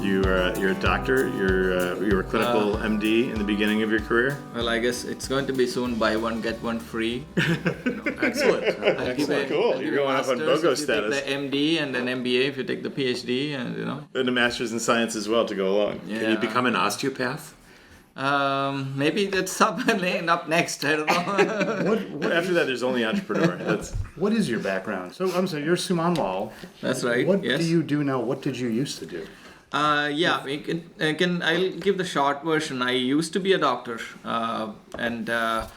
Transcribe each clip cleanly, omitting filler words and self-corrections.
You're a doctor. You were a clinical MD in the beginning of your career. Well, I guess it's going to be soon. Buy one get one free. Excellent. Excellent. Cool. You're going up on BOGO status. You take the MD and then MBA if you take the PhD, and And a master's in science as well to go along. Yeah. Can you become an osteopath? Maybe that's up next. I don't know. After that, there's only entrepreneur. What is your background? So I'm sorry, you're Suman Lal. That's right. What yes. do you do now? What did you used to do? I'll give the short version. I used to be a doctor, and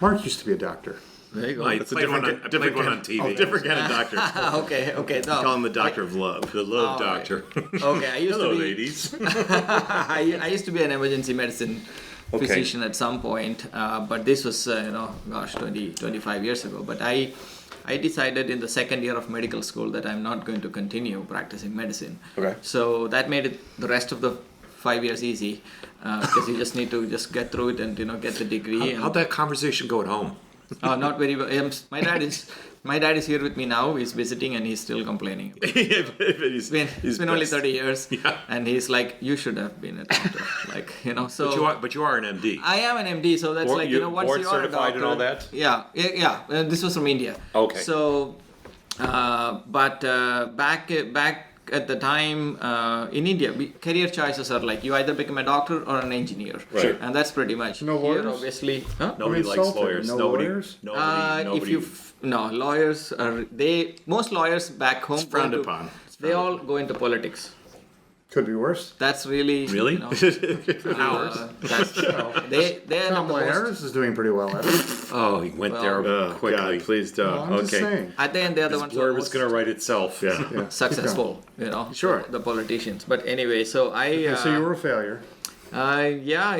Mark used to be a doctor. there you go. I It's a played one different on kind, TV. different kind of doctor. Okay. No. Call him the doctor of love. The love Oh, doctor. Okay, I used Hello, to be. ladies. I used to be an emergency medicine physician at some point, but this was 25 years ago. But I decided in the second year of medical school that I'm not going to continue practicing medicine. Okay. So that made it the rest of the 5 years easy, because you just need to just get through it and get the degree. How'd that conversation go at home? Not very well. My dad is here with me now. He's visiting and he's still complaining. It's been only 30 years, and he's like, "You should have been a doctor." So. But you are an MD. I am an MD, so that's once board you're certified a doctor, and all that? Yeah. This was from India. Okay. So, back at the time in India, career choices are like you either become a doctor or an engineer, Right. And that's pretty much. No here, lawyers? obviously. Huh? Nobody I'm likes insulted. lawyers. No Nobody. lawyers? Nobody. Lawyers are most lawyers back home. It's frowned upon. They all go into politics. Could be worse. That's really Really? they're not Tom the most. Harris is doing pretty well at it. Oh, he went there Oh, quickly. God, please don't. I'm just saying. At the end, they're the His ones who are blurb is most going to write itself. Yeah. successful. Sure. The politicians. But anyway, so So you were a failure.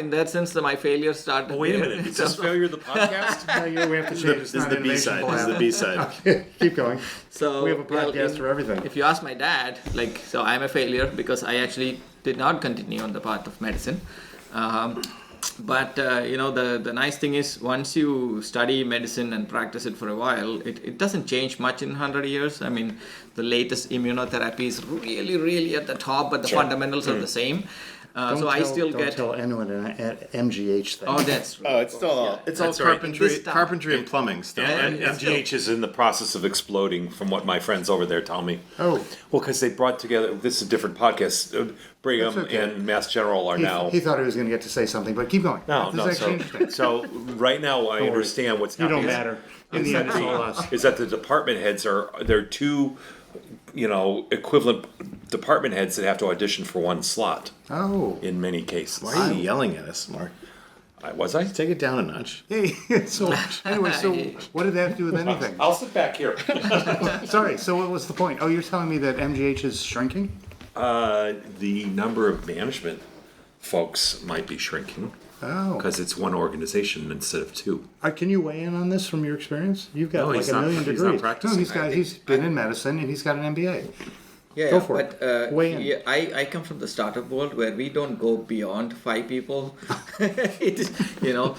in that sense, my failure started. Oh, wait a there. minute. Is this failure the podcast? We have to change. This is the B side. This is the B side. Keep going. So We have a well, podcast for everything. If you ask my dad, so I'm a failure because I actually did not continue on the path of medicine. But the nice thing is once you study medicine and practice it for a while, it doesn't change much in 100 years. I mean, the latest immunotherapy is really, really at the top, but the fundamentals are the same. Don't tell anyone at MGH thing. Oh, that's right. Oh, it's still all That's right. carpentry and plumbing still. And MGH is in the process of exploding, from what my friends over there tell me. Oh. Well, because they brought together, this is a different podcast, Brigham That's okay. and Mass General are now. He thought he was going to get to say something, but keep going. No, This is actually interesting. so right now I understand what's You happening. don't matter. In the end, it's all us. Is that the department heads they're two, equivalent department heads that have to audition for one slot Oh. in many cases. Why are you yelling at us, Mark? Was I? Take it down a notch. Hey, so anyway, so what did that have to do with anything? I'll sit back here. Sorry, so what was the point? Oh, you're telling me that MGH is shrinking? The number of management folks might be shrinking Oh. because it's one organization instead of two. Can you weigh in on this from your experience? You've got No, like he's a not- million he's degrees. not practicing. He's been in medicine and he's got an MBA. Yeah, Go for it. but Weigh in. I come from the startup world where we don't go beyond 5 people. It is,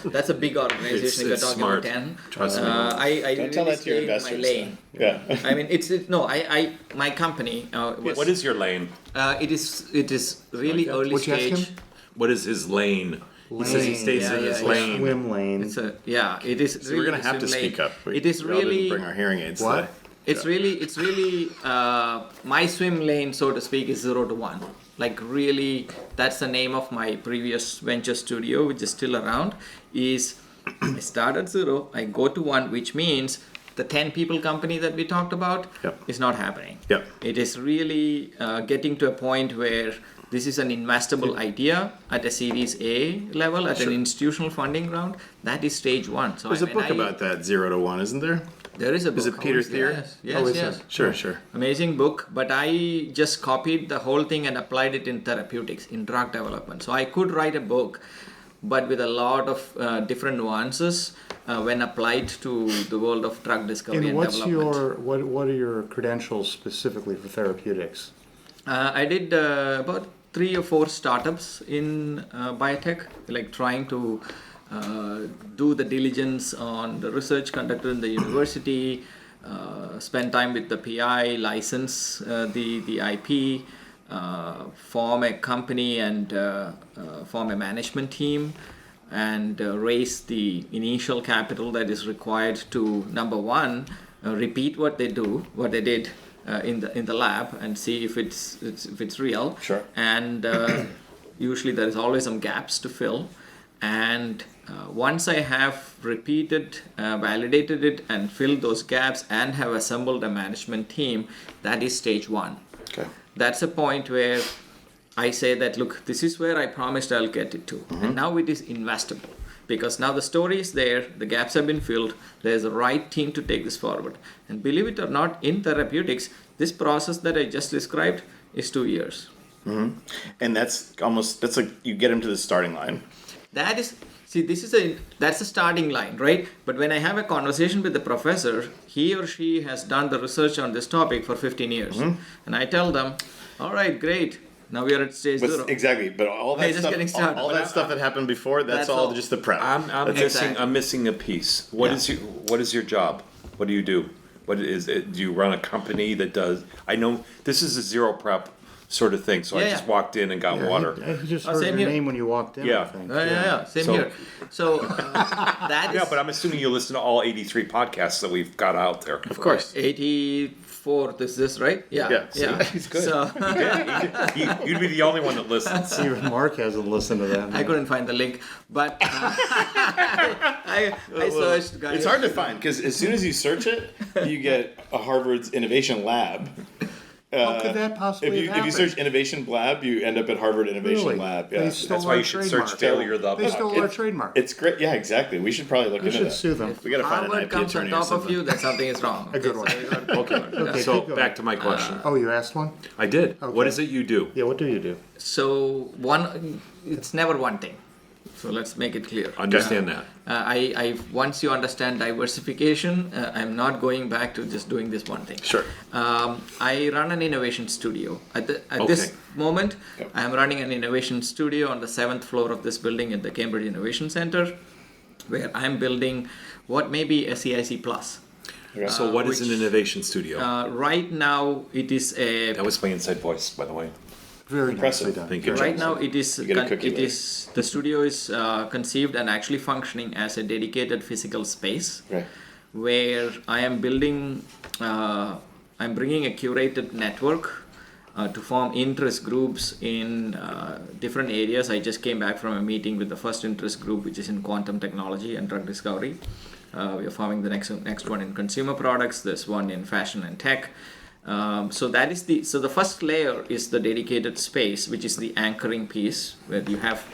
that's a big organization. If you're It's talking smart. about 10. Trust me. I Don't tell really that to your stay in my investors. lane. Yeah. I mean, my company. What is your lane? It is really early What'd you ask stage. him? What is his lane? He says he Lane. stays Yeah, in his yeah, lane. Swim lane. It is. So we're gonna have to speak up. It is We all didn't really. bring our hearing aids. What? today. It's really my swim lane, so to speak, is 0 to 1. Like really, that's the name of my previous venture studio, which is still around. Is I start at 0, I go to 1, which means the 10 people company that we talked about is not happening. Yep. It is really getting to a point where this is an investable idea at a Series A level, at an institutional funding round. That is stage 1. So There's a book about that 0 to 1, isn't there? There is a book. Is it Peter Thiel? Yes. Sure. Amazing book, but I just copied the whole thing and applied it in therapeutics, in drug development. So I could write a book, but with a lot of different nuances when applied to the world of drug discovery and what's development. what are your credentials specifically for therapeutics? I did about 3 or 4 startups in biotech, like trying to do the diligence on the research conducted in the university, spend time with the PI, license the IP, form a company and form a management team and raise the initial capital that is required to, number one, repeat what they did in the lab and see if it's real. Sure. And usually there is always some gaps to fill. And once I have repeated, validated it, and filled those gaps, and have assembled a management team, that is stage one. Okay. That's a point where I say that, look, this is where I promised I'll get it to. And now it is investable. Because now the story is there, the gaps have been filled, there's a right team to take this forward. And believe it or not, in therapeutics, this process that I just described is 2 years. And that's like you get him to the starting line. That is, see, that's a starting line, right? But when I have a conversation with the professor, he or she has done the research on this topic for 15 years. And I tell them, all right, great. Now we are at stage zero. Exactly, but all that Hey, just stuff, getting started. all that stuff that happened before, that's all just the prep. I'm missing a piece. What is your job? What do you do? What is it? Do you run a company that does? I know this is a zero prep sort of thing, so I just walked in and got water. He just heard same your here. name when you walked in. Yeah. I think. Yeah, same So- here. So that is Yeah, but I'm assuming you listen to all 83 podcasts that we've got out there. Of course. 84th is this, right? Yeah, see, he's good. So You'd be the only one that listens. Even Mark hasn't listened to that. I couldn't find the link, but I searched, guys. It's hard to find because as soon as you search it, you get a Harvard's Innovation Lab. How could that possibly If you search Innovation Lab, you end up at Harvard Innovation Really? Lab. They Yeah. stole That's why our you should trademark. search failure the They stole our It- trademark. It's great. Yeah, exactly. We should probably look We into should that. sue them. We gotta find an Harvard IP comes on attorney or top of something. you, then something is wrong. A good one. Okay, So keep going. back to my question. Oh, you asked one? I did. Okay. What is it you do? Yeah, what do you do? So it's never one thing. So let's make it clear. Understand that. Once you understand diversification, I'm not going back to just doing this one thing. Sure. I run an innovation studio. At Okay. this moment, Yep. I'm running an innovation studio on the 7th floor of this building at the Cambridge Innovation Center, where I'm building what may be a CIC Plus. So what is an innovation studio? Right now, it is a That was my inside voice, by the way. Very Impressive. nicely done. Thank you. Right now, it is get a cookie later. the studio is conceived and actually functioning as a dedicated physical space, Right. where I am building. I'm bringing a curated network to form interest groups in different areas. I just came back from a meeting with the first interest group, which is in quantum technology and drug discovery. We are forming the next one in consumer products. There's one in fashion and tech. So the first layer is the dedicated space, which is the anchoring piece where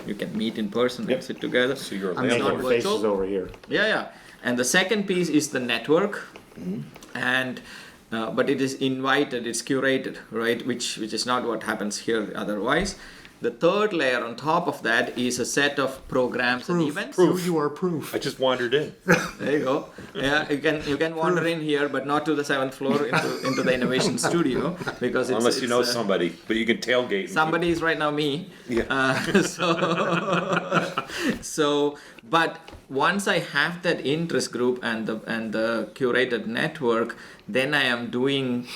you can meet in person and sit together. So you're a I'm making landlord. not faces virtual. over here. Yeah. And the second piece is the network, and but it is invited, it's curated, right? Which is not what happens here otherwise. The third layer on top of that is a set of programs and events. You are proof. I just wandered in. There you go. Yeah, you can wander in here, but not to the 7th floor into the innovation studio because Unless you know it's, somebody, but you can tailgate. and- somebody is right now me. Yeah. So, but once I have that interest group and the curated network, then I am doing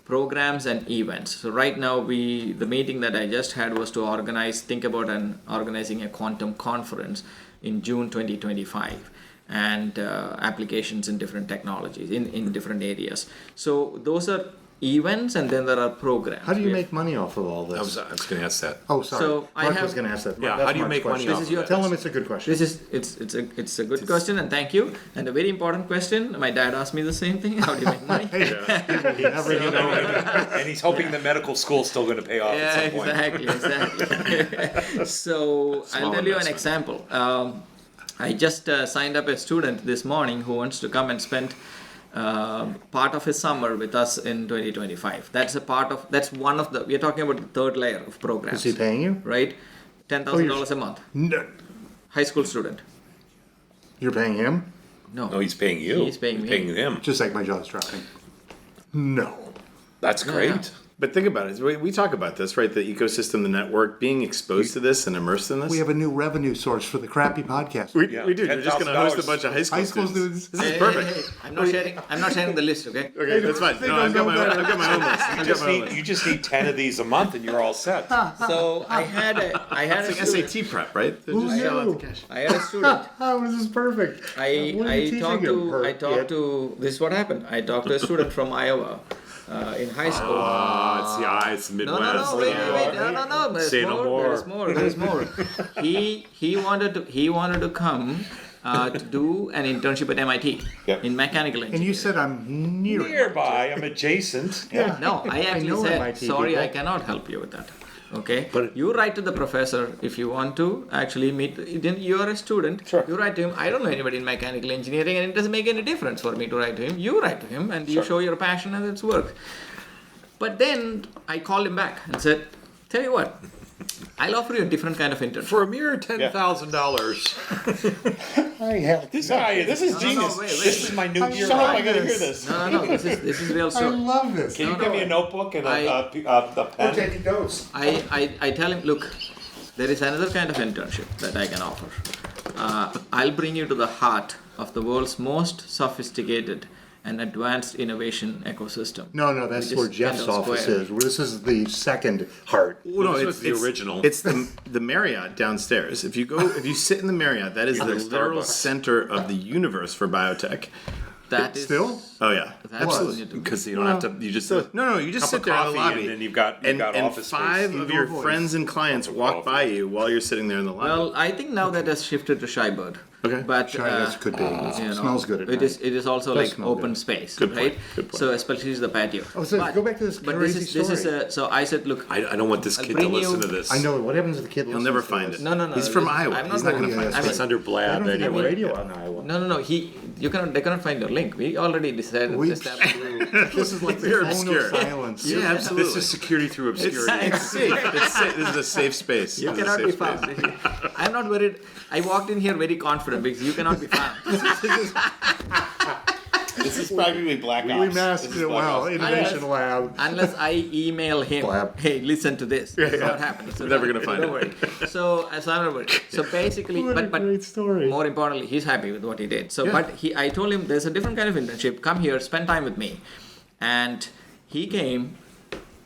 programs and events. So right now the meeting that I just had was to think about organizing a quantum conference in June 2025 and applications in different technologies in different areas. So those are events, and then there are programs. How do you make money off of all this? I was going to ask that. Oh, sorry. So I Mark have- was going to ask that. Yeah, That's how do you Mark's make money question. off This is of your- that? Tell him it's a good question. It's a good question, and thank you. And a very important question. My dad asked me the same thing. How do you make money? He never And he's hoping that medical school's still going to pay off Yeah, at some point. exactly. So I'll tell you an example. I just signed up a student this morning who wants to come and spend part of his summer with us in 2025. That's one of the. We're talking about the third layer of programs. Is he paying you? Right, $10,000 a month. No. High school student. You're paying him? No. No, he's paying you. He's paying me. Paying him. Just like my jaw's dropping. No. That's great. Yeah. But think about it. We talk about this, right? The ecosystem, the network, being exposed to this and immersed in this. We have a new revenue source for the crappy podcast. We do. You're just going to host a bunch of high school students. This is perfect. Hey, I'm not sharing the list, okay? Okay, that's fine. No, I've got my own list. You just need 10 of these a month and you're all set. So I had a It's like SAT prep, right? They're Who just knew? shell out the cash. I had a student. Oh, this is perfect. I talked to this is what happened. I talked to a student from Iowa in high school. It's the Midwest. No, wait. No. Say no more. There's more. He wanted to come to do an internship at MIT in mechanical engineering. And you said I'm Nearby, I'm adjacent. Yeah. No, I actually know said, MIT sorry, people. I cannot help you with that. Okay, but you write to the professor if you want to actually meet. Then you are a student. Sure. You write to him. I don't know anybody in mechanical engineering, and it doesn't make any difference for me to write to him. You write to him, and you show your passion, and it's work. But then I called him back and said, "Tell you what, I'll offer you a different kind of internship." For a mere $10,000. This is genius. wait. This is my new year. Shut up, I I gotta gotta hear hear this. No. This is real I story. love this. Can you give me a notebook and a pen? We're taking notes. I tell him, look, there is another kind of internship that I can offer. I'll bring you to the heart of the world's most sophisticated and advanced innovation ecosystem. No, that's which is where Jeff's Kendall office Square. is. This is the second heart. Well, no, This it's was the original. It's the Marriott downstairs. If you sit in the Marriott, that is the like literal Starbucks. center of the universe for biotech. That is Still? Oh yeah, That's absolutely. what you do. Because you don't have to. You just No, you just cup sit of there in the coffee lobby, and then you've got and office space. five of your Indoor voice. friends and clients walk by you while you're sitting there in the lobby. Well, I think now that has shifted to Shybird. Okay. But Sure, I guess could be. It smells good at it night. is also Does like smell open good. space, Good point, right? good point. So especially the patio. Oh, so go back to this But crazy this is story. so I said, look, I don't want this kid to bring listen you- to this. I know. What happens if the kid He'll listens never to find this? it. No. He's from this- Iowa. I'm He's not going to gonna- find yeah, it. It's under I blab don't think they have anyway. radio on Iowa. No. They cannot find your link. We already decided We- to establish. This is like the You're phone obscure. of silence. Yeah, absolutely. This is security through obscurity. It's safe. It's safe. This is a safe space. You This is a cannot safe be space. found. I'm not worried. I walked in here very confident because you cannot be found. This is practically Black Ops. We masked This is it Black well. Ops. Innovation Lab. Unless I email him, Blab. hey, listen to this. That's what happened. So We're never gonna find don't it. worry. So I'm not worried. So basically, What a but great story. more importantly, he's happy with what he did. So, Yeah. I told him there's a different kind of internship. Come here, spend time with me, and he came.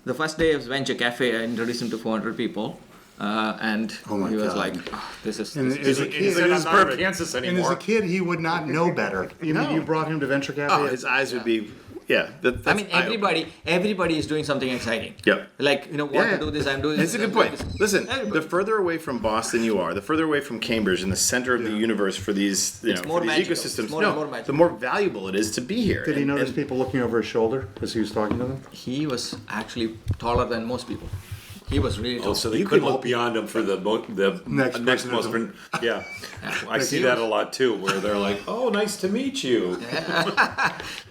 The first day of Venture Cafe, I introduced him to 400 people, and Oh my he was God. like, "Oh, "This is." And This as is a He kid, said, This is I'm not in perfect. Kansas and as anymore. a kid, he would not know better. Even if you brought him to Venture Cafe. Oh, his eyes would be. Yeah. That's I mean, eye-opening. everybody is doing something exciting. Yep. Like, what to do this, I'm doing That's this. a good I'm doing point. this. Listen, Everybody. the further away from Boston you are, the further away from Cambridge in the center of the universe for these, more for these magical. ecosystems, It's more and more magical. the more valuable it is to be here. Did he And- notice and- people looking over his shoulder as he was talking to them? He was actually taller than most people. He was really tall. Oh, so they couldn't look beyond him for the Next next president. most. Yeah, I see that a lot too, where they're like, "Oh, nice to meet you."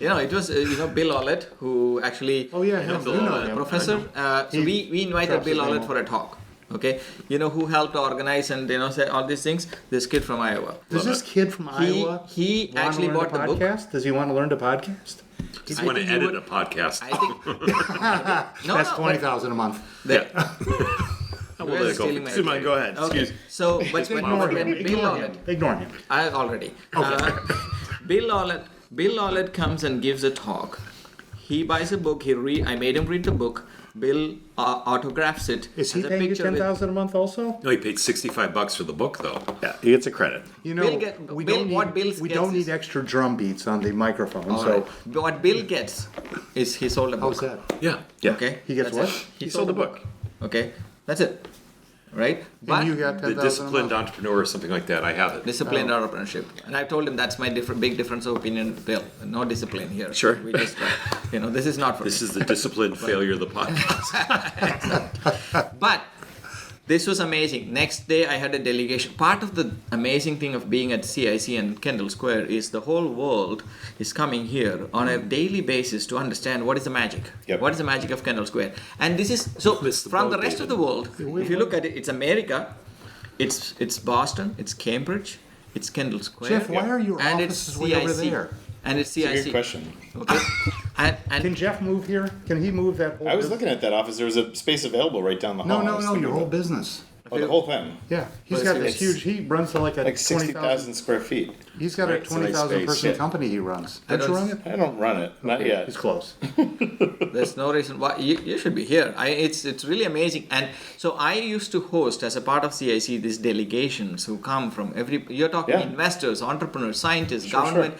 It was Bill Ollett who actually. Oh, yeah, you know, you know him. Professor. So we invited drops Bill his name Ollett off. for a talk. Okay, who helped organize and say all these things? This kid from Iowa. Does this kid from Iowa He want actually to learn bought to the book. podcast? Does he want to learn to podcast? He's I want to think he edit would- a podcast. I think. No, That's no, 20,000 a month. but- We'll Where's let it go. stealing my Suman, idea? go ahead. Okay, Excuse. so but Ignore when him. Bill Ignore Ollett, him. Ignore him. I already. Bill Ollett comes and gives a talk. He buys a book. I made him read the book. Bill autographs it. Is he has a paying you picture with- 10,000 a month also? No, he paid $65 for the book, though. Yeah, he gets a credit. You know, Bill what Bill we gets don't is- need extra drum beats on the microphone. All So right. But what Bill gets is he sold a book. how's that? Yeah. Yeah. Okay. He gets That's what? it. He sold a book. Okay. That's it. Right. And you got The 10,000 a disciplined month. entrepreneur or something like that. I have it. Disciplined entrepreneurship, and I told him that's my big difference of opinion. Bill, no discipline here. Sure. We just, this is not for This me. is the disciplined failure of the podcast. But this was amazing. Next day, I had a delegation. Part of the amazing thing of being at CIC and Kendall Square is the whole world is coming here on a daily basis to understand what is the magic. Yep. What is the magic of Kendall Square? And this is so Missed the from boat, the rest of David. the world. If you look at it, it's America, it's Boston, it's Cambridge, it's Kendall Square. Jeff, why are your and offices it's way over CIC. there? And it's It's a CIC. good question. Okay. And Can Jeff move here? Can he move that whole? I was business? looking at that office. There was a space available right down the hall. No, I was your thinking whole about- business. Oh, the whole thing. Yeah, he's Well, got it's- this huge. He runs to like a Like 20,000. 60,000 square feet. He's got a Right, it's a nice 20,000 space. person Yeah. company he runs. I Don't you don't- run it? I don't run it. Not yet. He's close. there's no reason why you should be here. It's really amazing. And so I used to host as a part of CIC these delegations who come from you're talking Yeah. investors, entrepreneurs, scientists, Sure, government.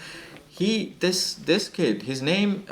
This kid, his name.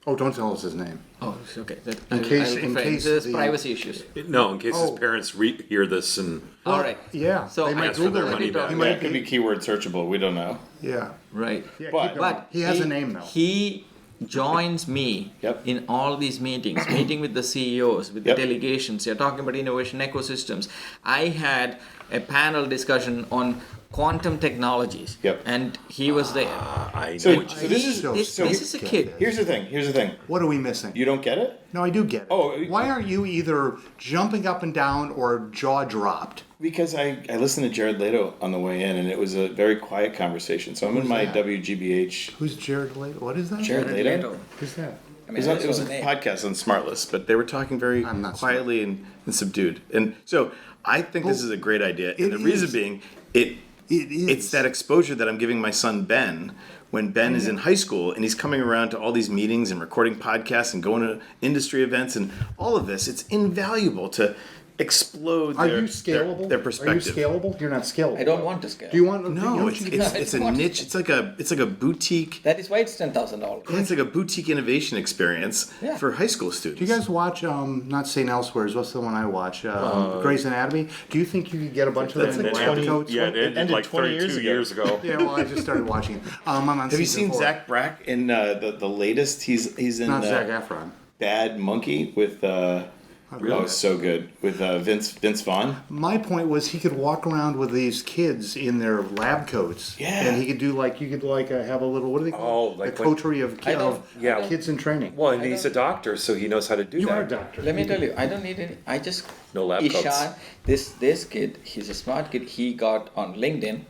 Oh, don't tell us his name. Oh, it's okay. In case there's the- privacy issues. No, in case his Oh. parents hear this and All right. Yeah. So they I might ask for their Google money it. back. He Yeah, might it could be keyword searchable. We don't know. Yeah. right. Yeah, But- keep going. But he has a name though. He joins me Yep. in all these meetings, meeting with the CEOs, with Yep. the delegations. You're talking about innovation ecosystems. I had a panel discussion on quantum technologies, Yep. and he was there. I know So, what you so this is So- This so is a get kid. this. here's the thing. Here's the thing. What are we missing? You don't get it? No, I do get it. Oh, why aren't you either jumping up and down or jaw dropped? Because I listened to Jared Leto on the way in, and it was a very quiet conversation. So I'm in Who's my that? WGBH. Who's Jared Leto? What is that? Jared Leto? Who's that? I It mean, was, on, that's it was the a name. podcast on Smartless, But they were talking very I'm not quietly and subdued. And so I think this is a great idea. And it the reason is. being, It is. it's that exposure that I'm giving my son Ben when Ben is in high school and he's coming around to all these meetings and recording podcasts and going to industry events and all of this. It's invaluable to explode Are their, you scalable? their perspective. Are you scalable? You're not scalable. I don't want to scale. Do you want? No, don't it's you get- it's a niche. It's like a boutique. That is why it's $10,000. It's like a boutique innovation experience Yeah. for high school students. Do you guys watch? Not St. Elsewhere's. What's the one I watch? Grey's Anatomy. Do you think you could get a bunch of That's them in like lab 20 coats? Yeah, it ended ended like 20 32 years years ago. Yeah, well, I just started watching it. I'm on Have you season seen 4. Zach Braff in the latest? He's in Not Zac Efron. Bad Monkey with oh, it's so good with Vince Vaughn. My point was he could walk around with these kids in their lab coats. Yeah. And he could do like, you could like have a little, what do they call it? Oh, like a when- coterie of, I don't- yeah. kids in training. Well, and he's a doctor, so he knows how to do You that. are a doctor. Let me tell you, I don't need any. I just No lab Ishan, coats. this kid, he's a smart kid. He got on LinkedIn,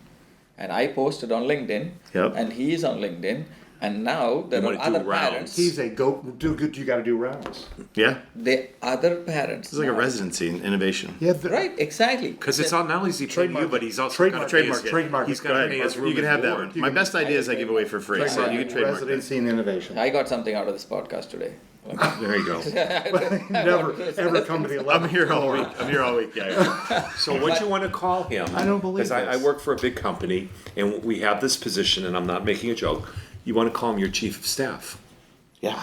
and I posted on LinkedIn, Yep. and he is on LinkedIn, and now there You are wanna do other rounds. parents. He's a good, you got to do rounds. Yeah, The other parents. it's like a now- residency in innovation. Yeah, Right, exactly. Because it's not only is he paying you, Trademark. but he's also Trademark. going to pay his, Trademark. he's Go going to ahead. pay his room You can and have that board. one. My best ideas I give away for free, so you can trademark that. Residency in innovation. I got something out of this podcast today. There you go. Never, ever come to the 11th. I'm here all week. I'm here all week. Yeah. So what do you want to call him? I don't believe Because I this. work for a big company, and we have this position, and I'm not making a joke. You want to call him your chief of staff. Yeah,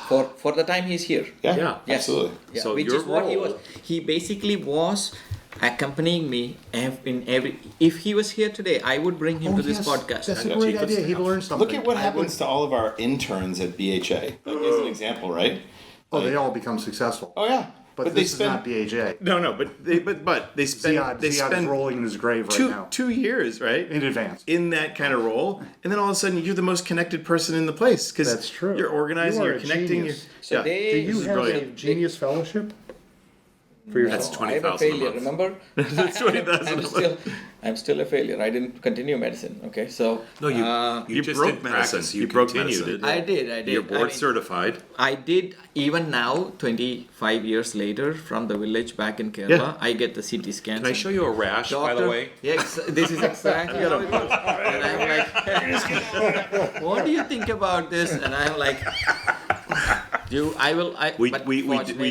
For the time he's here. yeah, Yeah. Yes. absolutely. Yeah, So which your is what he was. role- He basically was accompanying me in every. If he was here today, I would bring him to this yes, podcast. That's a Yeah. great Chief of idea. He'd staff. learn something. Look at what I happens would- to all of our interns at BHA. Like, as an example, right? Oh, they all become successful. Oh yeah, But they this is not BHA. No, but they spend Ziad is spend rolling in his grave right now. 2 years, right? In advance. In that kind of role, and then all of a sudden you're the most connected person in the place because That's true. You're organizing, You are you're a connecting. genius. So they- Do you this is have brilliant. a genius fellowship? For yourself? That's I'm a 20,000 a failure. month. Remember? That's 20,000. I'm still a failure. I didn't continue medicine. Okay, so No, you You just broke didn't medicine. practice. You broke continued medicine. it. I did. You're I board mean, certified. I did even now, 25 years later, from the village back in Kerala. Yeah. I get the CT scans. Can I show you a rash, by the way? Yeah, this is exactly how it goes. And I'm like, what do you think about this? And I'm like, We but we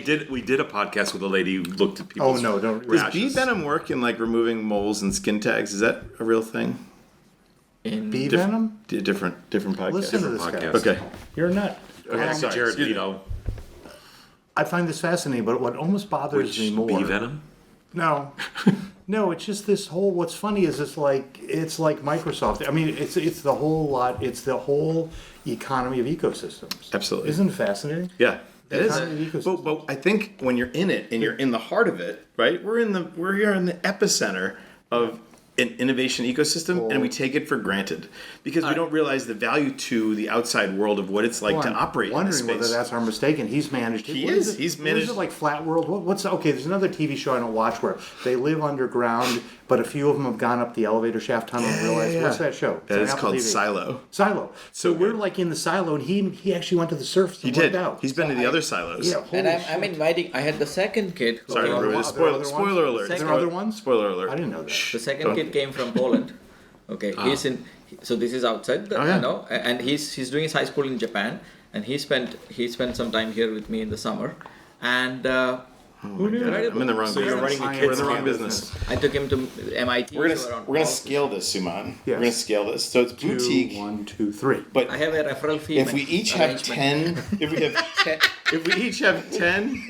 did a podcast with a lady who looked at Oh, people's no, don't. Does rashes. bee venom work in like removing moles and skin tags? Is that a real thing? in Bee venom? Different podcast. Listen to this guy. podcast. Okay. You're a nut. Back to Jared Excuse me. Leto. I find this fascinating, but what almost bothers Which me more. bee venom? No, no. It's just this whole. What's funny is it's like Microsoft. I mean, it's the whole lot. It's the whole economy of ecosystems. Absolutely. Isn't it fascinating? Yeah, it is. economy of ecosystem. But I think when you're in it and you're in the heart of it, right? We're here in the epicenter of an innovation ecosystem and we take it for granted because we don't realize the value to the outside world of what it's like to operate in this space. Wondering whether that's our mistake, and he's managed it. He's managed. Is it like Flat World? Okay, there's another TV show I don't watch where they live underground, but a few of them have gone up the elevator shaft tunnel and realized, what's that show? That is called Silo. So we're like in the silo, and he actually went to the surface and worked out. He's been to the other silos. Yeah, And I'm inviting, I had the second kid. Sorry, spoiler alert. Is there other ones? Spoiler alert. I didn't know that. The second kid came from Poland. Okay, so this is outside, and he's doing his high school in Japan, and he spent some time here with me in the summer, and who knew? I'm in the wrong business. We're in the wrong business. I took him to MIT. We're gonna scale this, Suman. Yes. We're gonna scale this. So it's boutique. 1, 2, 3. But I have a referral fee. if we each have 10, if we each have 10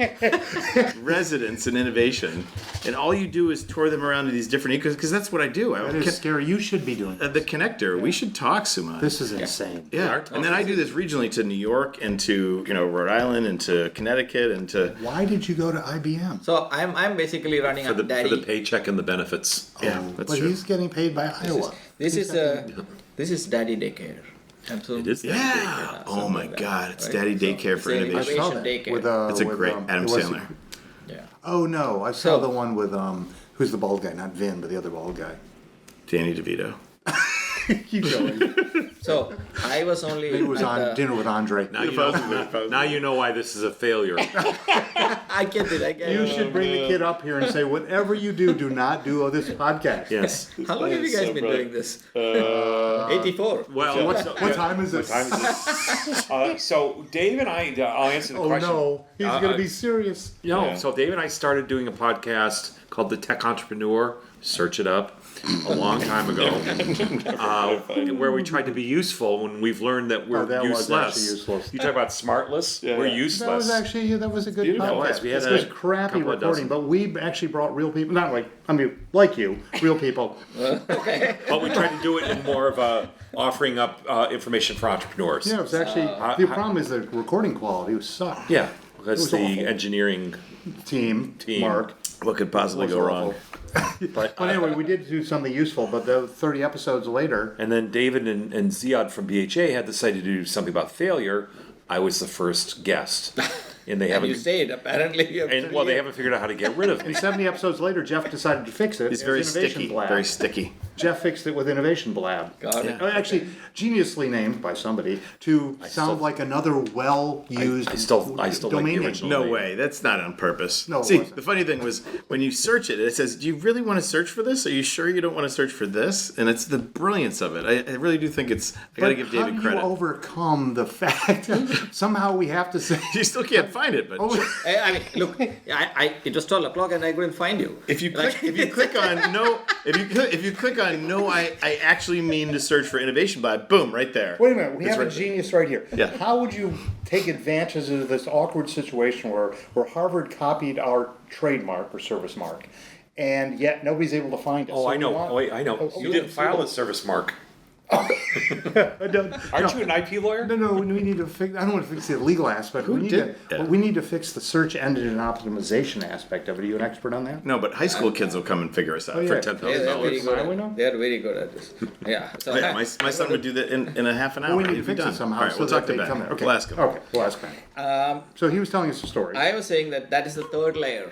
residents in innovation, and all you do is tour them around to these different ecos, because that's what I do. That is scary. You should be doing The connector. We should talk, Suman. This is insane. Yeah, and then I do this regionally to New York and to Rhode Island and to Connecticut and to. Why did you go to IBM? So I'm basically running for a daddy. the paycheck and the benefits. Yeah, that's But true. he's getting paid by Iowa. This is daddy daycare. And so It is. Yeah. Oh my God, it's Daddy Daycare for it's innovation. I saw that. Daycare. It's a great Adam Sandler. Yeah. Oh no, I saw So- the one with who's the bald guy? Not Vin, but the other bald guy. Danny DeVito. Keep going. So I was only. It was at on the- Dinner with Andre. Now you know why this is a failure. I get it. You should bring the kid up here and say, whatever you do not do this podcast. Yes. How long have you guys been doing this? 84. Well, What time is it? So Dave and I'll answer the Oh question. no, he's going to be serious. No, Yeah. so Dave and I started doing a podcast called The Tech Entrepreneur. Search it up. A long time ago, where we tried to be useful when we've learned that we're that was useless. actually useless. You talk about smartless. Yeah, we're yeah. useless. That was a good Beautiful. podcast. Yes, we had It was a crappy couple of recording, dozen. but we actually brought real people. Not like you, real people. But we tried to do it in more of a offering up information for entrepreneurs. Yeah, it was actually. The problem is the recording quality was sucked. Yeah, that's was the awful. engineering. Team, Team. Mark. What could possibly was go awful. wrong? But anyway, we did do something useful. But the 30 episodes later, And then David and Ziad from BHA had decided to do something about failure. I was the first guest, and they And haven't. you say it, apparently. You have And well, they haven't figured out how to get rid of me. and 70 episodes later, Jeff decided to fix it. It's as very Innovation sticky. Blab. Very sticky. Jeff fixed it with Innovation Blab. Got it. Actually, geniusly named by somebody to sound like another well-used I still like domain the name. original. No way. That's not on purpose. No, it See, wasn't. the funny thing was when you search it, it says, "Do you really want to search for this? Are you sure you don't want to search for this?" And it's the brilliance of it. I really do think it's. I got to give David how do credit. you overcome the fact somehow we have to say You still can't find it, but I mean, look, it was 12 o'clock and I couldn't find you. if you click on no, if you click on no, I actually mean to search for Innovation Blab. Boom, right there. Wait a minute, we It's have a right there. genius right here. Yeah. How would you take advantage of this awkward situation where Harvard copied our trademark or service mark, and yet nobody's able to find it? Oh, So I we know. want- Oh, wait, I know. Oh, You yeah, didn't so- file a service mark. No, Aren't you an IP lawyer? No, we need to fix. I don't want to fix the legal aspect. We need did? to. Yeah. We need to fix the search engine and optimization aspect of it. Are you an expert on that? No, but high school kids will come and figure us out yeah. for $10,000. They're very Why good. we know? They're very good at this. Yeah. So Oh, yeah, my son would do that in a half an hour. We need to He'd be fix done. it somehow. All right, so we'll that talk to they Ben. come in. Okay. We'll ask him. Okay, we'll ask Ben. So he was telling us a story. I was saying that is the third layer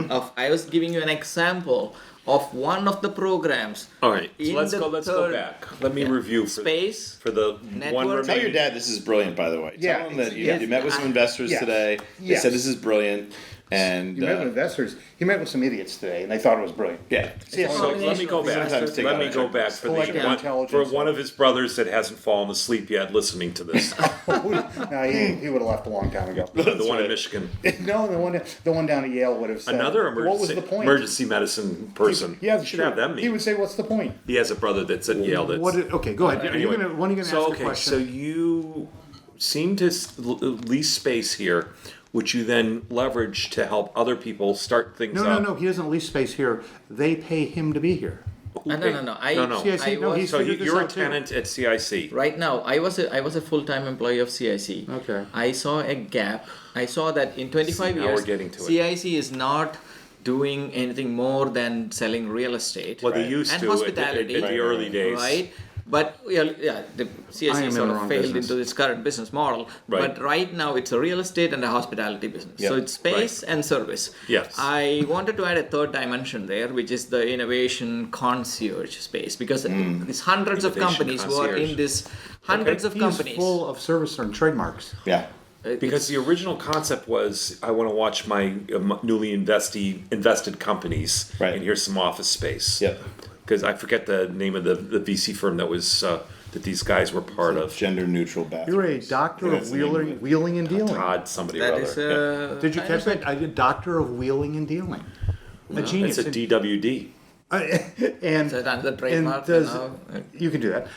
of. I was giving you an example of one of the programs. All right, so In let's the go third- back. Let me review for Space. for the Network. one Tell Tell remaining. your dad this is brilliant, by the way. Yeah, Tell him that you, yes. you met with some investors Yes. today. They Yes. said this is brilliant. And He met with investors. He met with some idiots today, and they thought it was brilliant. yeah. So let me go back. Sometimes take Let me on go checklists. back for Collective the one, intelligence. for one of his brothers that hasn't fallen asleep yet listening to this. No, he would have left a long time ago. The one right. in Michigan. No, the one down at Yale would have said. Another What was the point? emergency medicine person. Yeah, You should have them He meet. would say, "What's the point?" He has a brother that's at Yale. That's Okay, go ahead. Anyway, When are you going to so ask okay, a question? so you seem to lease space here, which you then leverage to help other people start things up. No. He doesn't lease space here. They pay him to be here. No. No. CIC, I no, was- he's So figured this you're a out too. tenant at CIC. Right now, I was a full-time employee of CIC. Okay. I saw a gap. I saw that in 25 See, now years, we're getting to it. CIC is not doing anything more than selling real estate. Well, they used and to hospitality, in the early days. right? But the I CSE am in sort the of wrong failed business. into this current business model. Right. But right now it's a real estate and a hospitality business. Yeah. So it's space and service. Yes. I wanted to add a third dimension there, which is the innovation concierge space, because these hundreds of Innovation companies who are concierge. in this hundreds of He's companies. full of service and trademarks. Yeah. Because the original concept was, I want to watch my newly invested companies, Right. and here's some office space. Yep. Because I forget the name of the VC firm that was that these guys were part of. Gender neutral bathroom. You're a doctor That's of the name of it. wheeling and dealing. Todd, somebody That or is other. Did you catch that? I did doctor of wheeling and dealing. A genius. It's a DWD. And Is that under the trademark does, now? you can do that.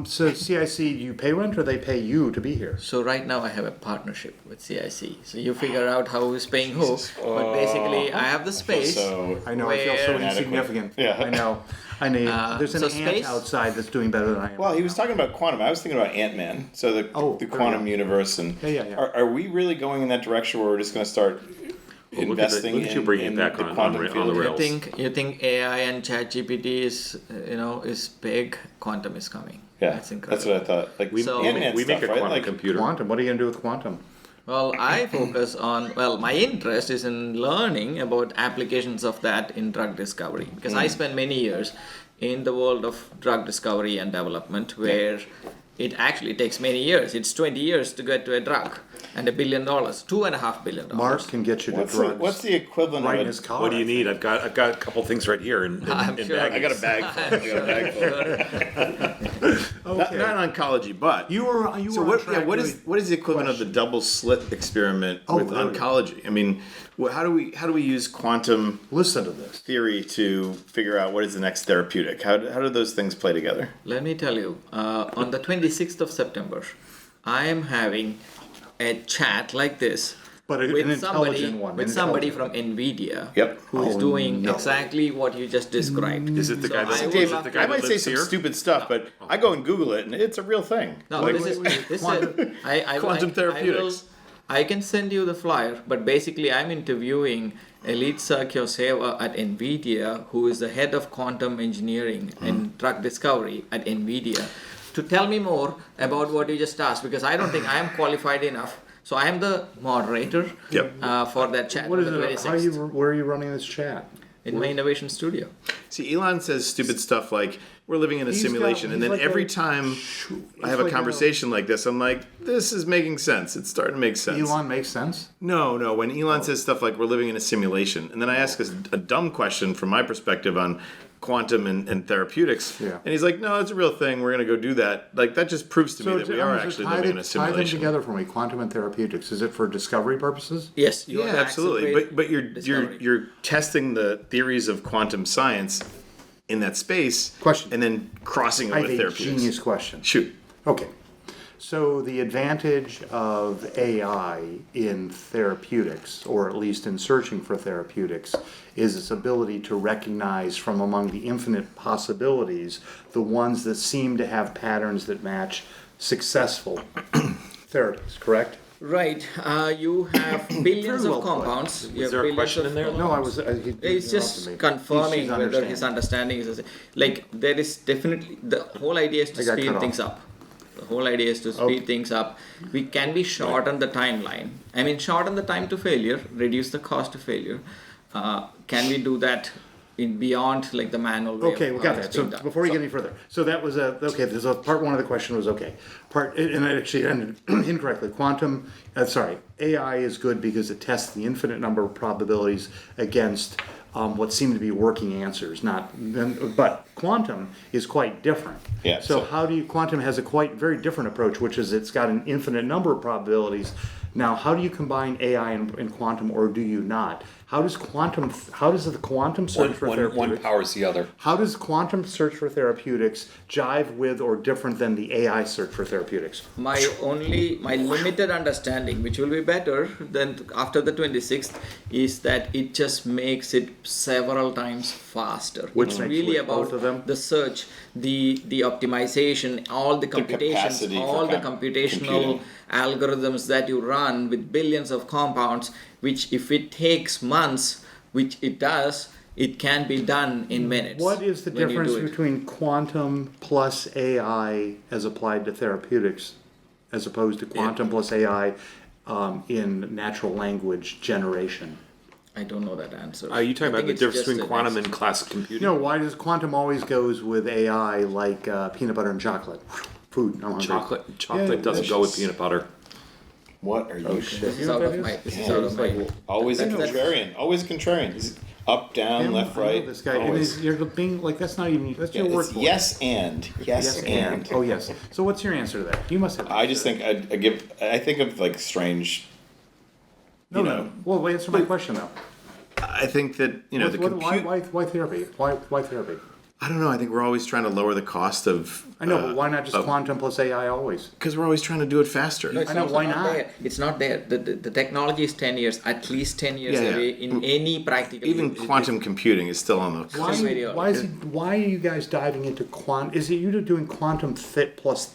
So CIC, you pay rent or they pay you to be here? So right now I have a partnership with CIC. So you figure out how who's paying who. But basically I have the space. So I know, I feel so where- insignificant. Yeah. I know. I need. There's an so ant space- outside that's doing better than I am. well, he was talking about quantum. I was thinking about Ant-Man. So the there quantum we go. universe, and Yeah. Are we really going in that direction where we're just going to start investing look at you bringing it in back the on quantum the field? rails. you think AI and ChatGPT is big? Quantum is coming. Yeah, That's that's incredible. what I thought. Like So- Ant-Man We make stuff, a right? quantum Like, computer. Quantum. What are you going to do with quantum? Well, I focus on, my interest is in learning about applications of that in drug discovery, because I spent many years in the world of drug discovery and development where it actually takes many years. It's 20 years to get to a drug and $1 billion, $2.5 billion. Mark can get you to drugs. what's the equivalent right in of his a, collar? What do you need? I've got a couple things right here in I'm sure. baggies. I got a bag full. I got a bag full. Not oncology, but You were. so on what? track Yeah, what to- is the equivalent of the double slit experiment with really? oncology? I mean, how do we use quantum Listen to this. theory to figure out what is the next therapeutic? How do those things play together? Let me tell you, on the 26th of September, I am having a chat like this But an with somebody, intelligent one, with an somebody intelligent from NVIDIA Yep. who is doing exactly what you just described. Is it the guy I that would is it love- the guy I that might say lives some here? stupid stuff, but I go and Google it, and it's a real thing. No, Like, quantum therapeutics. I can send you the flyer, but basically I'm interviewing Elitsa Kyoseva at NVIDIA, who is the head of quantum engineering and drug discovery at NVIDIA, to tell me more about what you just asked, because I don't think I am qualified enough. So I am the moderator for that chat What on is the it? 26th Where are you running this chat? in my innovation studio. See, Elon says stupid stuff like we're living in a He's simulation, got- and he's then like every a- time I have like a conversation like this, I'm like, this is making sense. It's starting to make sense. Elon makes sense. No. When Elon says stuff like we're living in a simulation, and then I ask a dumb question from my perspective on quantum and therapeutics, Yeah. and he's like, no, it's a real thing. We're going to go do that. Like, that just proves to me that we are just actually tie living in them- a Tie them simulation. together for me. Quantum and therapeutics. Is it for discovery purposes? Yes, you Yeah, want to absolutely. accelerate But you're discovery. you're testing the theories of quantum science in that space, Question. and then crossing it I with have a therapeutics. genius question. Shoot. Okay. So the advantage of AI in therapeutics, or at least in searching for therapeutics, is its ability to recognize from among the infinite possibilities the ones that seem to have patterns that match successful therapies, correct? Right. You have billions well of put. compounds. You have there a billions question of in there? No, I compounds. was. He It's just interrupted me. confirming He's whether his understanding is like there is definitely the whole idea is to I got speed cut things up. The whole idea is to speed things up. We can be shorten the timeline. I mean, shorten the time to failure, reduce the cost of failure. Can we do that in beyond like the manual way? Okay, of we got how that. it's So being done? before we get any further, so that was okay. There's a part one of the question was okay. And it actually ended incorrectly. AI is good because it tests the infinite number of probabilities against what seem to be working answers. But quantum is quite different. Yeah, So so- quantum has a quite very different approach, which is it's got an infinite number of probabilities. Now, how do you combine AI and quantum, or do you not? How does the quantum search for One therapeutics? powers the other. How does quantum search for therapeutics jive with or different than the AI search for therapeutics? My limited understanding, which will be better than after the 26th, is that it just makes it several times faster. Which it's makes really which, both about of them? the search, the optimization, all the computations, capacity for all the computing. computational algorithms that you run with billions of compounds, which if it takes months which it does, it can be done in minutes. What is the when you difference do it. between quantum plus AI as applied to therapeutics, as opposed to quantum plus AI in natural language generation? I don't know that answer. Are you talking I about the think it's difference just between an quantum and classic computing? No, why does quantum always goes with AI like peanut butter and chocolate? Food, I'm hungry. Chocolate Yeah, doesn't go with peanut butter. What are you shit? This is out of my. This is out of my. Always a That's- contrarian. Always a contrarian. He's up, down, Him, left, I know right. this guy, and always. you're being like, that's not even, that's Yeah, your word it's for yes and. it. Yes and. Oh, yes. So what's your answer to that? You must have. an I just answer. think I think of like strange. No, you no. know, Well, answer my question though. I think that the compute. Why therapy? Why therapy? I don't know. I think we're always trying to lower the cost of. I know, but why not just quantum plus AI always? Because we're always trying to do it faster. No, it's I know, also why not? there. It's not there. The technology is 10 years, at least 10 years Yeah, yeah. away in any practical. Even use. quantum computing is still on the. Why, very early. why are you guys diving into is it you doing quantum fit plus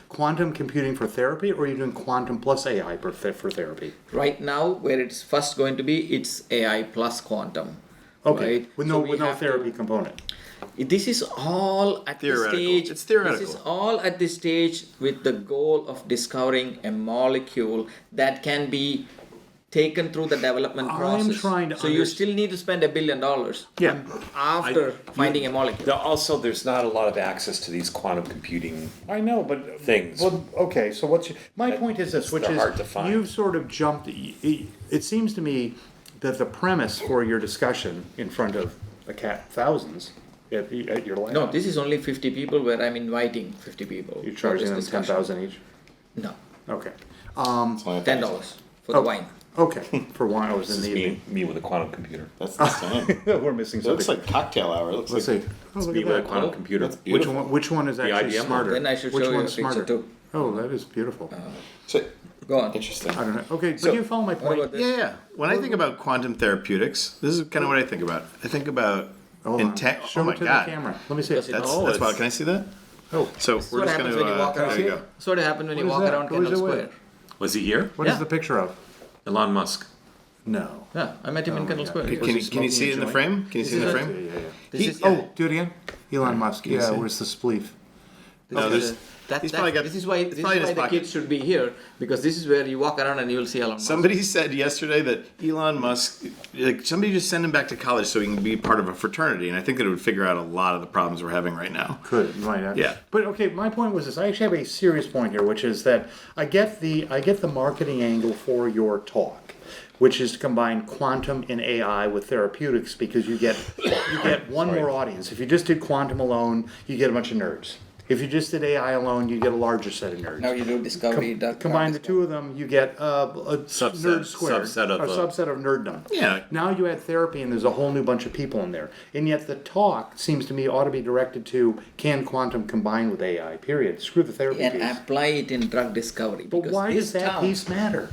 quantum computing for therapy, or are you doing quantum plus AI for therapy? Right now, where it's first going to be, it's AI plus quantum. Okay, Right? with So no we with no have to- therapy component. This is all at the Theoretical. stage. It's theoretical. This is all at this stage with the goal of discovering a molecule that can be taken through the development I'm process. trying to so you still need to spend $1 billion. Yeah. After finding a molecule. Also, there's not a lot of access to these quantum computing. I know, but Things. Well, okay, so my point is this, which they're is hard to find. you've sort of jumped. It seems to me that the premise for your discussion in front of thousands at your lab. No, this is only 50 people where I'm inviting 50 people. You're for charging this them discussion. 10,000 each. No, Okay. $10 for the wine. Okay. For wine, I was in This the is evening. me with a quantum computer. That's insane. We're missing It looks something. like cocktail hour. It looks Let's like see. Oh, look Me at with a that. quantum Oh, computer. that's Which beautiful. which one is actually IBM one. smarter? Then I should which show you a one's picture smarter? too. Oh, that is beautiful. So Go on. interesting. I don't know. Okay, So, but you follow my what point. about this? Yeah. When I think about quantum therapeutics, this is kind of what I think about. I think about Hold on. intent. Show Oh my it to god. the camera. Let me see it. Because That's Oh, that's wild. it's- Can I see that? Oh, So That's we're what just happens gonna. when you walk around. There you go. That's what happens when you What is walk that? around Who is Kendall it with? Square. Was he here? what is Yeah. the picture of? Elon Musk. No. Yeah, I met him in Kendall Square. Was Can he you smoking see a it in the joint? frame? Can you see in the is it? frame? Yeah. This is, Oh, do it again. Elon Musk. you Yeah, see? where's the spleef? No, there's. He's probably got. This is why. This is probably in why his the pocket. kids should be here, because this is where you walk around and you'll see Elon Musk. Somebody said yesterday that Elon Musk, like somebody just send him back to college so he can be part of a fraternity, and I think that it would figure out a lot of the problems we're having right now. Could you might have. Yeah. But okay, my point was this. I actually have a serious point here, which is that I get the marketing angle for your talk, which is to combine quantum and AI with therapeutics, because you get one more audience. If you just did quantum alone, you get a bunch of nerds. If you just did AI alone, you get a larger set of nerds. Now you do discovery. Combine the two of them, you get a nerd squared, subset of, a subset of nerddom. Yeah. Now you add therapy, and there's a whole new bunch of people in there. And yet the talk seems to me ought to be directed to, can quantum combine with AI? Period. Screw the therapy and piece. apply it in drug discovery. But because why this does that town, piece matter?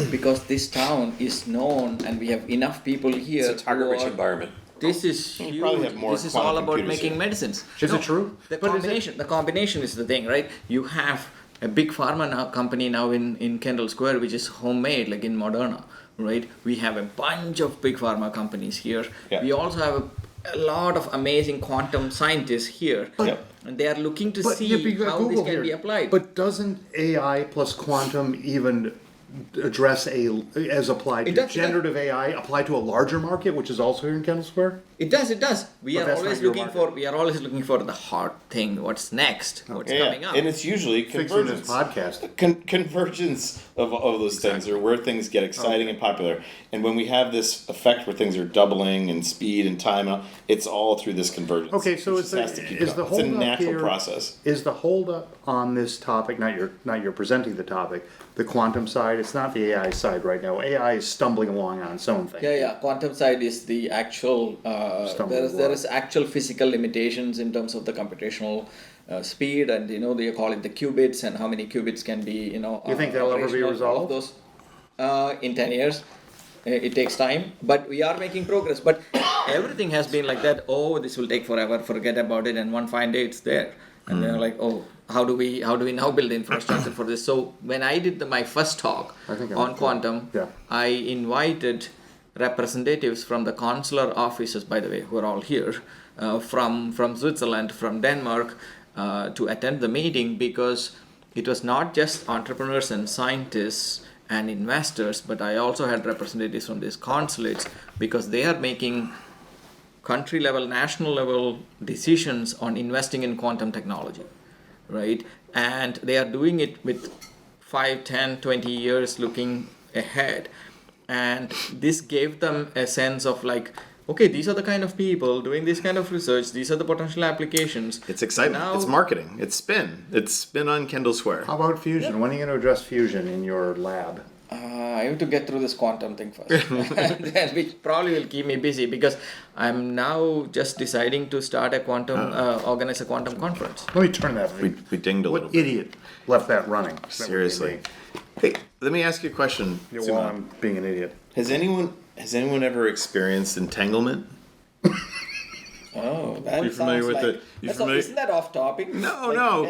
Because this town is known, and we have enough people here. It's a target-rich who are- environment. This is You huge. probably have more This is quantum all about computers making here. medicines. Is it true? The But is it- combination. The combination is the thing, right? You have a big pharma company now in Kendall Square, which is homemade, like in Moderna, right? We have a bunch of big pharma companies here. Yeah. We also have a lot of amazing quantum scientists here, and they are looking to see you got how this Google can here. be applied. But doesn't AI plus quantum even address as applied It to does. generative AI apply to a larger market, which is also here in Kendall Square? It does. We But are that's always not your looking market. for. We are always looking for the hard thing. What's next? What's coming up? And it's usually Fixing this convergence. podcast. Convergence of those things are where things get exciting and popular. And when we have this effect where things are doubling in speed and time, it's all through this convergence. Okay, so It is just has to the, keep is up. the It's a hold up natural here, process. is the hold up on this topic, not your presenting the topic, the quantum side? It's not the AI side right now. AI is stumbling along on its own thing. Yeah. Quantum side is the actual. Stumbling There block. is actual physical limitations in terms of the computational speed, and they call it the qubits, and how many qubits can be. You think that'll ever be operational. All of resolved? those in 10 years. It takes time, but we are making progress. But everything has been like that. Oh, this will take forever. Forget about it. And one fine day, it's there. And they're like, oh, how do we now build infrastructure for this? So when I did my first talk I think I on went through it. quantum, Yeah. I invited representatives from the consular offices, by the way, who are all here, from Switzerland, from Denmark, to attend the meeting, because it was not just entrepreneurs and scientists and investors, but I also had representatives from these consulates, because they are making country level, national level decisions on investing in quantum technology, right? And they are doing it with 5, 10, 20 years looking ahead. And this gave them a sense of like, okay, these are the kind of people doing this kind of research, these are the potential applications. It's excitement, it's marketing, it's spin on Kendall Square. How about fusion? When are you going to address fusion in your lab? I have to get through this quantum thing first. Which probably will keep me busy, because I'm now just deciding to start a quantum, organize a quantum conference. Let me turn that. We dinged a little What bit. idiot left that running? Seriously. Hey, let me ask you a question. While Suman. I'm being an idiot. Has anyone ever experienced entanglement? Oh, that You familiar with the? You familiar? Isn't that off topic? No.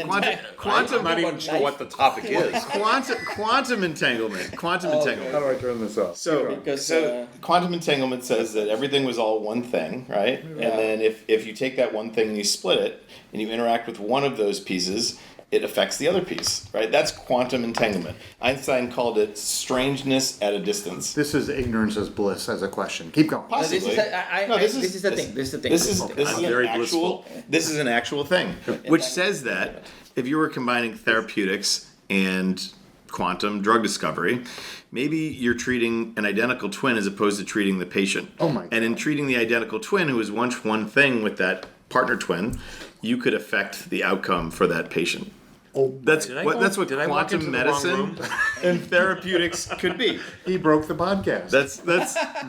Quantum. I'm not even sure what the topic is. Quantum entanglement. Quantum How entanglement. do I turn this off? So quantum entanglement says that everything was all one thing, right? And then if you take that one thing and you split it and you interact with one of those pieces, it affects the other piece, right? That's quantum entanglement. Einstein called it strangeness at a distance. This is ignorance as bliss as a question. Keep going. Possibly. This is the thing. This is I'm very blissful. This is an actual thing, which says that if you were combining therapeutics and quantum drug discovery, maybe you're treating an identical twin as opposed to treating the patient. Oh my God. And in treating the identical twin, who is once one thing with that partner twin, you could affect the outcome for that patient. That's what did I walk into quantum the wrong medicine room? and therapeutics could be. He broke the podcast.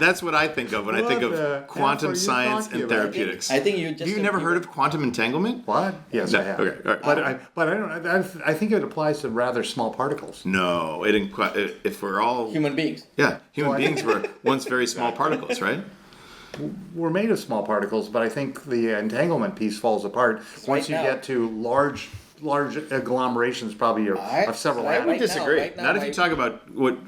That's what I think of when I think What the of F are quantum you science talking and about? therapeutics. I think you just. Have you never heard of quantum entanglement? What? Yes, No, I have. okay, all right. But I don't. I think it applies to rather small particles. No, if we're all human beings? human Well, beings were once very small particles, right? We're made of small particles, but I think the entanglement piece falls apart once you now. get to large agglomerations, probably of several I Right would atoms. disagree. right now, Not if you talk about what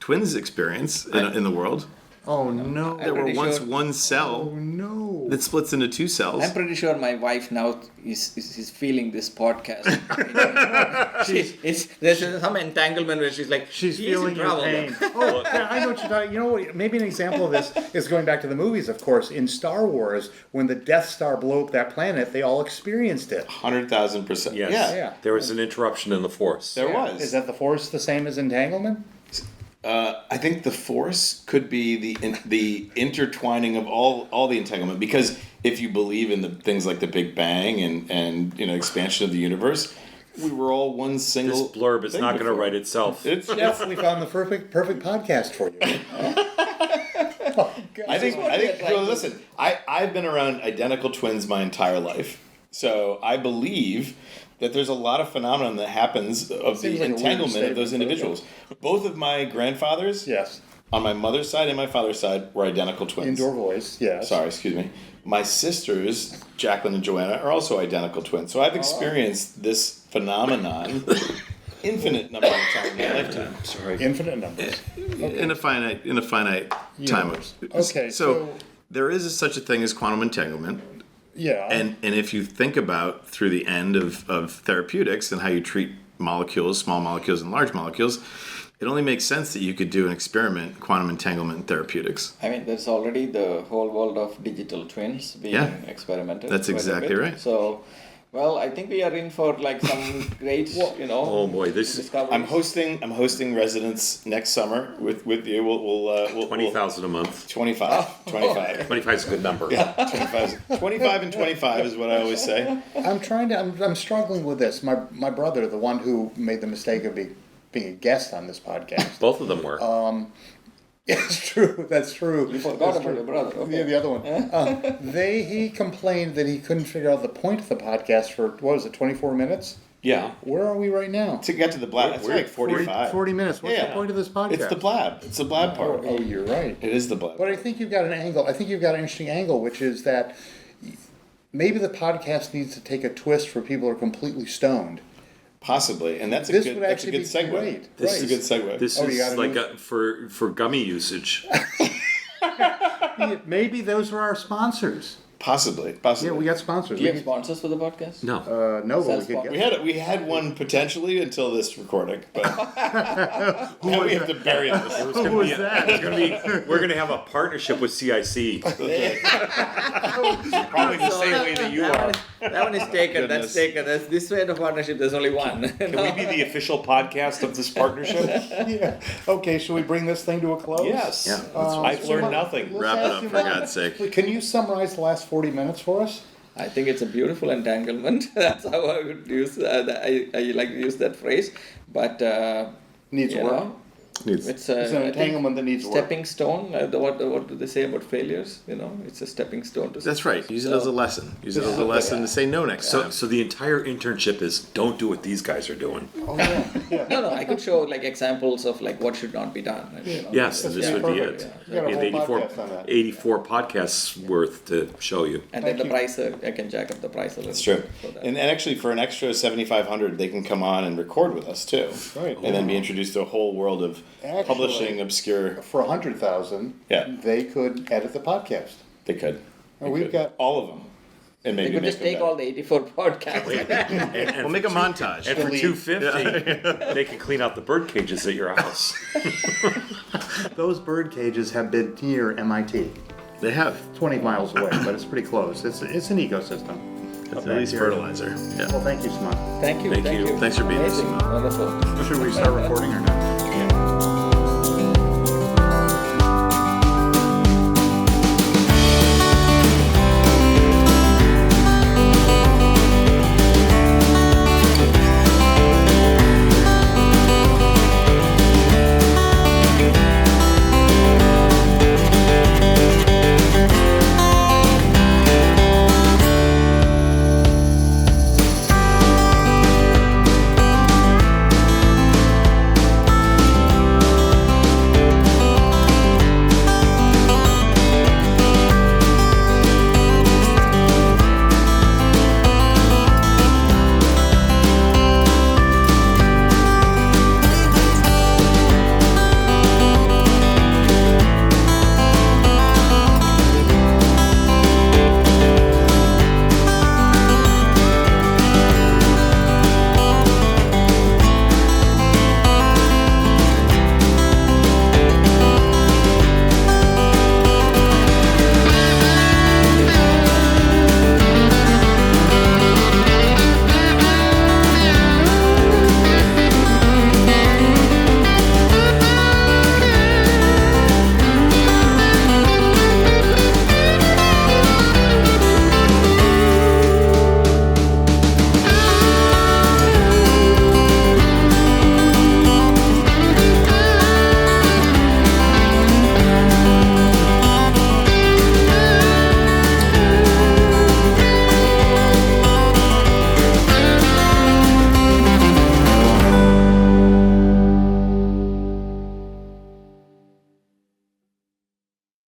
twins experience in the world. Oh no! There were pretty once sure- one Oh cell no! that splits into two cells. I'm pretty sure my wife now is feeling this podcast. There's some entanglement where she's like, She's "He's feeling in your trouble." pain. Oh, yeah, I know what you're talking. You know what? Maybe an example of this is going back to the movies. Of course, in Star Wars, when the Death Star blew up that planet, they all experienced it. 100,000%. Yes. Yeah. There was an interruption in the force. There was. Is that the Force the same as entanglement? I think the force could be the intertwining of all the entanglement, because if you believe in the things like the Big Bang and expansion of the universe, we were all one single. This blurb is thing not going to before. write itself. Yes, we found the perfect podcast for you. I think. Well, listen, I've been around identical twins my entire life, so I believe that there's a lot of phenomenon that happens of Seems the like a weird entanglement of those statement, but individuals. Both of my grandfathers, Yes. on my mother's side and my father's side, were identical twins. Indoor voice. Yes. Sorry, excuse me. My sisters, Jacqueline and Joanna, are also identical twins. So I've experienced this phenomenon infinite number of times in my lifetime. Sorry. Infinite numbers. In a finite time. Universe. Okay, So there is such a thing as quantum entanglement. Yeah. And if you think about through the end of therapeutics and how you treat molecules, small molecules and large molecules, it only makes sense that you could do an experiment, quantum entanglement in therapeutics. I mean, there's already the whole world of digital twins being experimented. That's quite a exactly bit. right. So, well, I think we are in for like some great, Oh boy, this is discoveries. I'm hosting residents next summer with you. We'll 20,000 a month. 25. 25 is a good number. 25 and 25 is what I always say. I'm struggling with this. My brother, the one who made the mistake of being a guest on this podcast. Both of them were. It's true. That's true. You forgot about your brother. Okay. Yeah, the other one. He complained that he couldn't figure out the point of the podcast for, what was it, 24 minutes? Yeah. Where are we right now? To get to the blab, it's like 45. 40 minutes. What's the point of this podcast? It's the blab. It's the blab part. Oh, you're right. It is the blab. But I think you've got an angle. I think you've got an interesting angle, which is that maybe the podcast needs to take a twist for people who are completely stoned. Possibly, and that's a This good. would That's a actually good be segue. great. This is a Right. good segue. This Oh, you is gotta like move- for gummy usage. Maybe those are our sponsors. Possibly. Yeah, we got sponsors. Do you have sponsors for the podcast? No. No, but we could get. We had one potentially until this recording, but now we have to bury this. Who was that? We're going to have a partnership with CIC. Probably the same way that you are. That one is taken. That's taken. This way of partnership, there's only one. Can we be the official podcast of this partnership? Yeah. Okay, should we bring this thing to a close? Yes. Yeah, I've learned nothing. Let's Wrap it ask up you for one- God's sake. Can you summarize the last 40 minutes for us? I think it's a beautiful entanglement. That's how I would use. I like to use that phrase, but Needs you work. know, Needs- it's It's an I think entanglement that needs work. stepping stone. What do they say about failures? You know, it's a stepping stone to. That's right. Use it as a lesson. Use it as a lesson to say no next time. So the entire internship is don't do what these guys are doing. Oh, yeah. Yeah. No, I could show like examples of like what should not be done. And, you know, Yes, That's this would be perfect. it. You got a We have whole 84, podcast on that. 84 podcasts worth to show you. And then Thank the you. price, I can jack up the price a little. That's true. For that. And actually, for an extra 7,500, they can come on and record with us too, Right. and then be introduced to a whole world of Actually- publishing obscure. For 100,000, Yeah. they could edit the podcast. They could. Oh, we've got- all of them, and They maybe could make just them take better. all the 84 podcasts. We'll make a montage. And for Delete. $250, they can clean out the bird cages at your house. Those bird cages have been near MIT, They have. 20 miles away, but it's pretty close. It's an ecosystem. It's back at least here. fertilizer. Yeah. Well, thank you, Suman. Thank you. Thank Thank you. you. Thanks for being here, Amazing. Suman. Wonderful. Should we start recording or not? Yeah.